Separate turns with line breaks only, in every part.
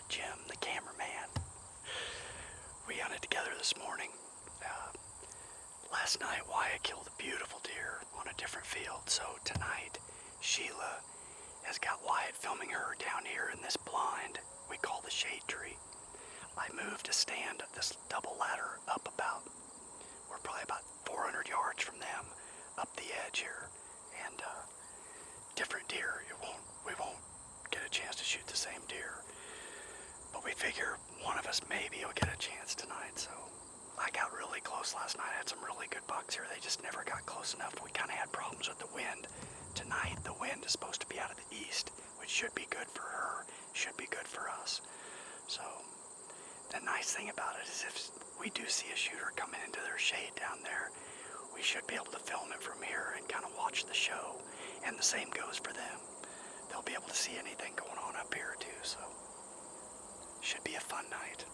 Jim, the cameraman. We hunted together this morning. Last night, Wyatt killed a beautiful deer on a different field, so tonight, Sheila has got Wyatt filming her down here in this blind we call the shade tree. I moved a stand of this double ladder up we're probably about 400 yards from them, up the edge here, and different deer. We won't get a chance to shoot the same deer, but we figure one of us maybe will get a chance tonight. So I got really close last night. I had some really good bucks here. They just never got close enough. We kind of had problems with the wind. Tonight the wind is supposed to be out of the east, which should be good for her, should be good for us. So the nice thing about it is if we do see a shooter coming into their shade down there, we should be able to film it from here and kind of watch the show. And the same goes for them. They'll be able to see anything going on up here too, so should be a fun night.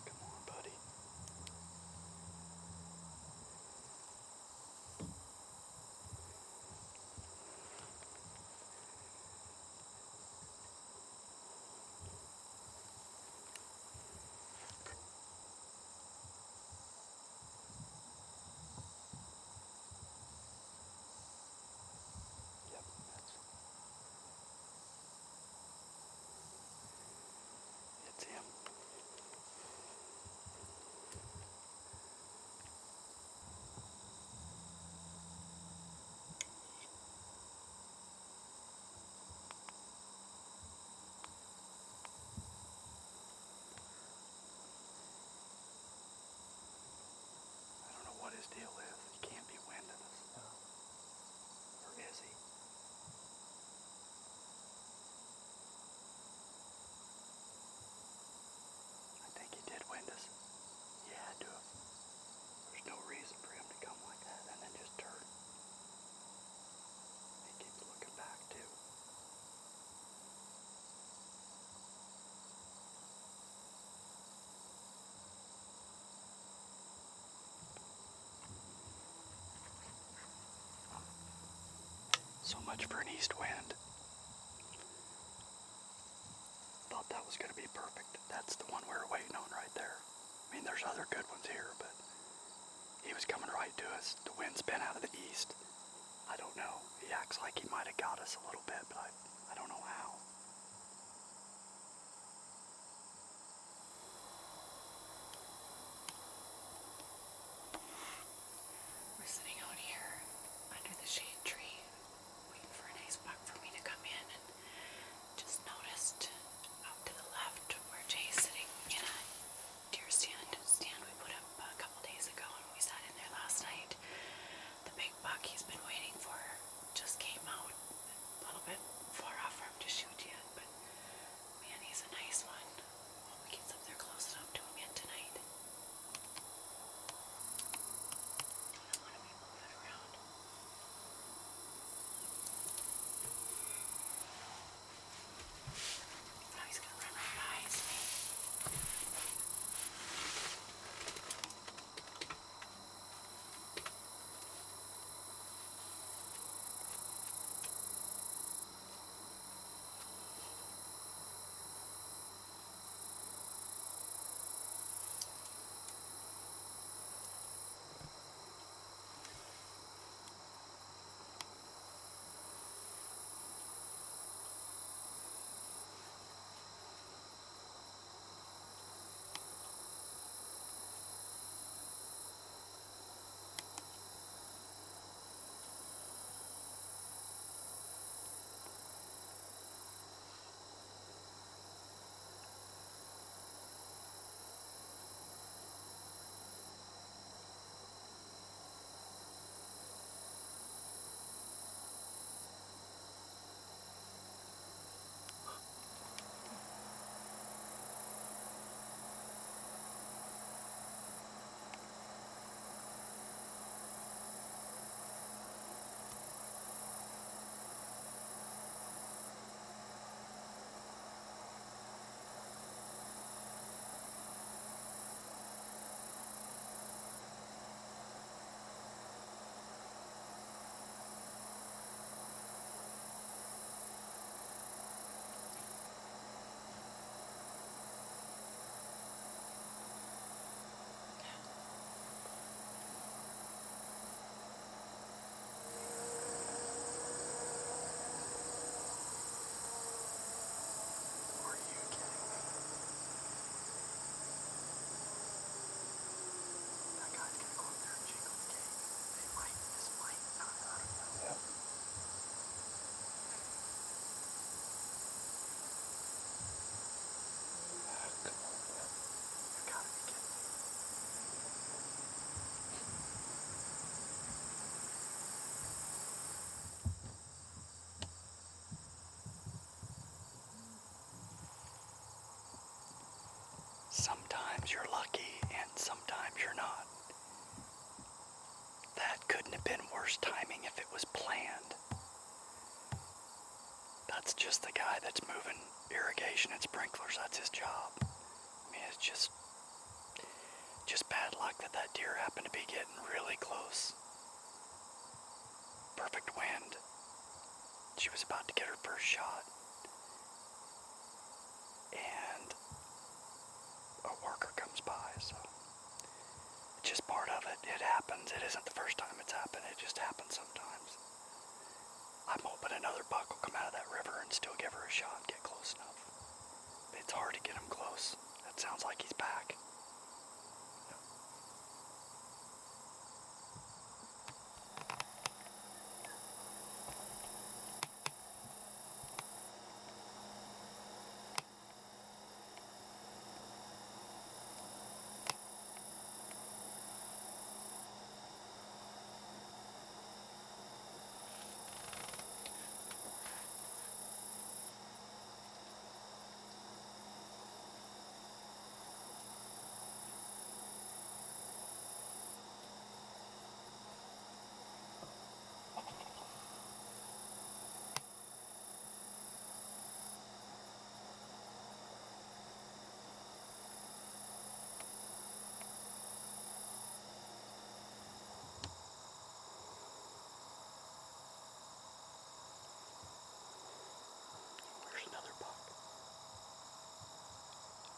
Come on, buddy. Yep, it's him. I don't know what his deal is. He can't be winding us. No. Or is he? I think he did wind us. He had to have. There's no reason for him to come like that and then just turn. He keeps looking back too. So much for an east wind. Thought that was going to be perfect. That's the one we were waiting on right there. I mean, there's other good ones here, but he was coming right to us. The wind's been out of the east. I don't know. He acts like he might have got us a little bit, but I don't know how.
We're sitting out here under the shade tree, waiting for a nice buck for me to come in, and just noticed out to the left where Jay's sitting in a deer stand we put up a couple days ago, and we sat in there last night. The big buck he's been waiting for just came out a little bit
sometimes you're lucky and sometimes you're not. That couldn't have been worse timing if it was planned. That's just the guy that's moving irrigation and sprinklers. That's his job. I mean, it's just bad luck that that deer happened to be getting really close. Perfect wind. She was about to get her first shot. And a worker comes by, so it's just part of it. It happens. It isn't the first time it's happened. It just happens sometimes. I'm hoping another buck will come out of that river and still give her a shot and get close enough. It's hard to get him close. That sounds like he's back. There's another buck.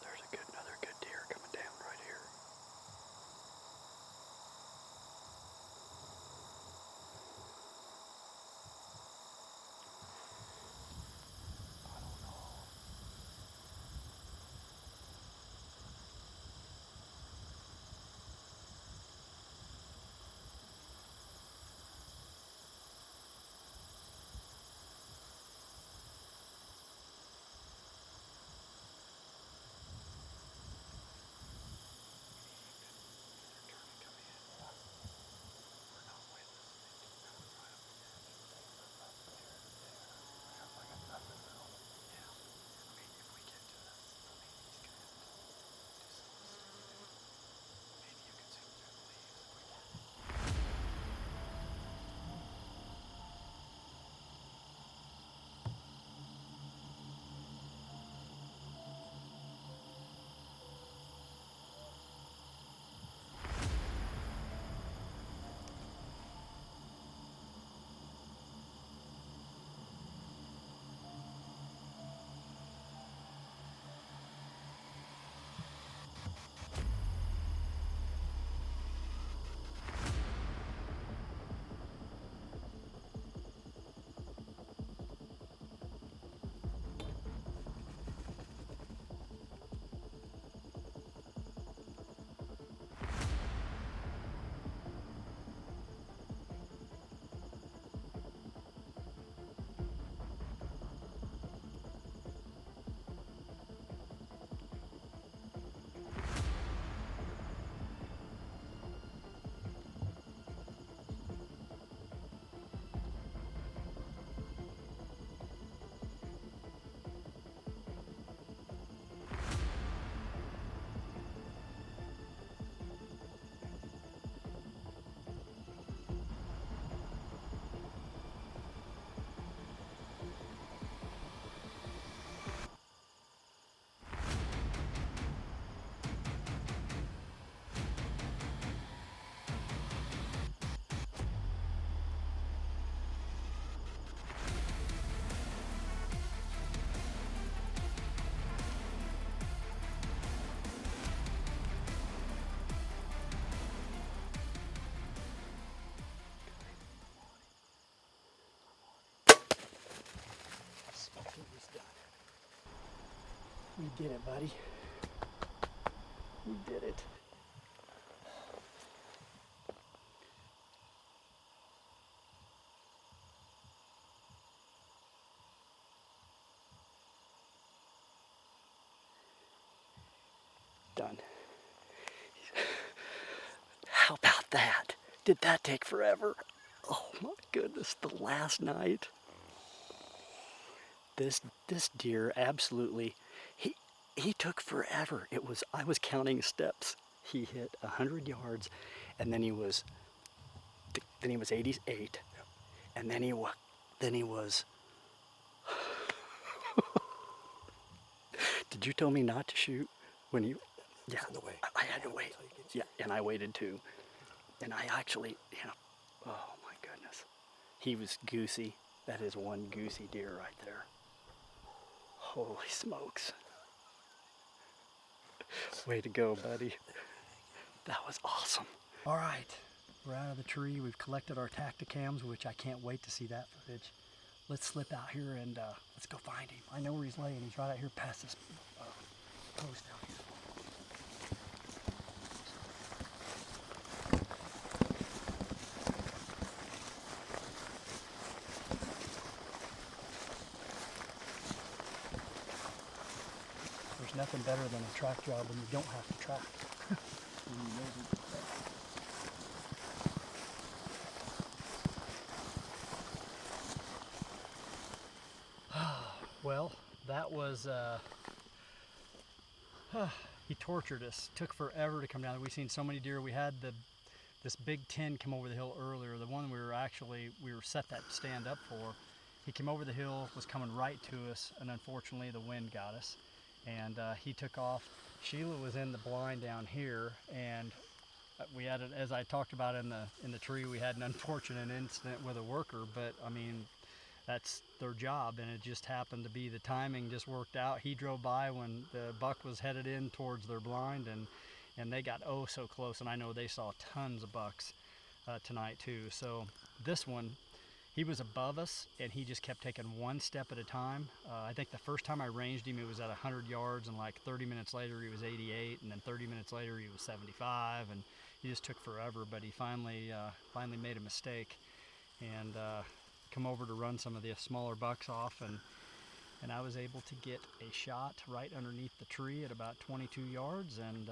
There's another good deer coming down right here. We did it, buddy. We did it. Done. How about that? Did that take forever? Oh my goodness, the last night. This deer absolutely, he took forever. I was counting steps. He hit 100 yards, and then he was 88, and then he was. Did you tell me not to shoot when you? Yeah,
in the way.
I had to wait. Yeah, and I waited too. And I actually, oh my goodness. He was goosey. That is one goosey deer right there. Holy smokes. Way to go, buddy. That was awesome. All right, we're out of the tree. We've collected our Tacticams, which I can't wait to see that footage. Let's slip out here and let's go find him. I know where he's laying. He's right out here past this post out here. There's nothing better than a track job when you don't have to track. Well, that was, he tortured us. Took forever to come down. We've seen so many deer. We had this big 10 come over the hill earlier. The one we were set that stand up for. He came over the hill, was coming right to us, and unfortunately the wind got us. And he took off. Sheila was in the blind down here, and we had, as I talked about in the tree, we had an unfortunate incident with a worker, but I mean, that's their job, and it just happened to be the timing just worked out. He drove by when the buck was headed in towards their blind, and they got oh so close, and I know they saw tons of bucks tonight too. So this one, he was above us, and he just kept taking one step at a time. I think the first time I ranged him, it was at 100 yards, and like 30 minutes later, he was 88, and then 30 minutes later, he was 75, and he just took forever, but he finally made a mistake, and come over to run some of the smaller bucks off, and I was able to get a shot right underneath the tree at about 22 yards, and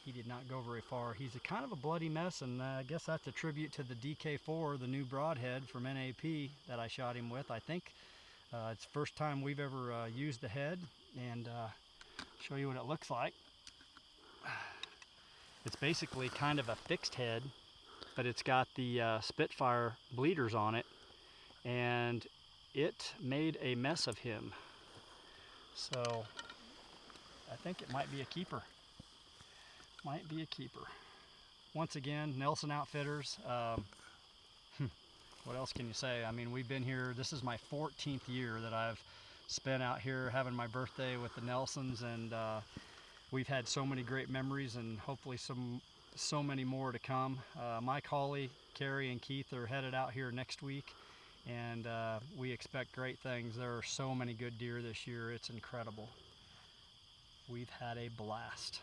he did not go very far. He's a kind of a bloody mess, and I guess that's a tribute to the DK4, the new broadhead from NAP that I shot him with. I think it's the first time we've ever used the head, and show you what it looks like. It's basically kind of a fixed head, but it's got the Spitfire bleeders on it, and it made a mess of him. So I think it might be a keeper. Might be a keeper. Once again, Nelson Outfitters. What else can you say? I mean, we've been here, this is my 14th year that I've spent out here having my birthday with the Nelsons, and we've had so many great memories, and hopefully so many more to come. Mike, Holly, Carrie, and Keith are headed out here next week, and we expect great things. There are so many good deer this year. It's incredible. We've had a blast.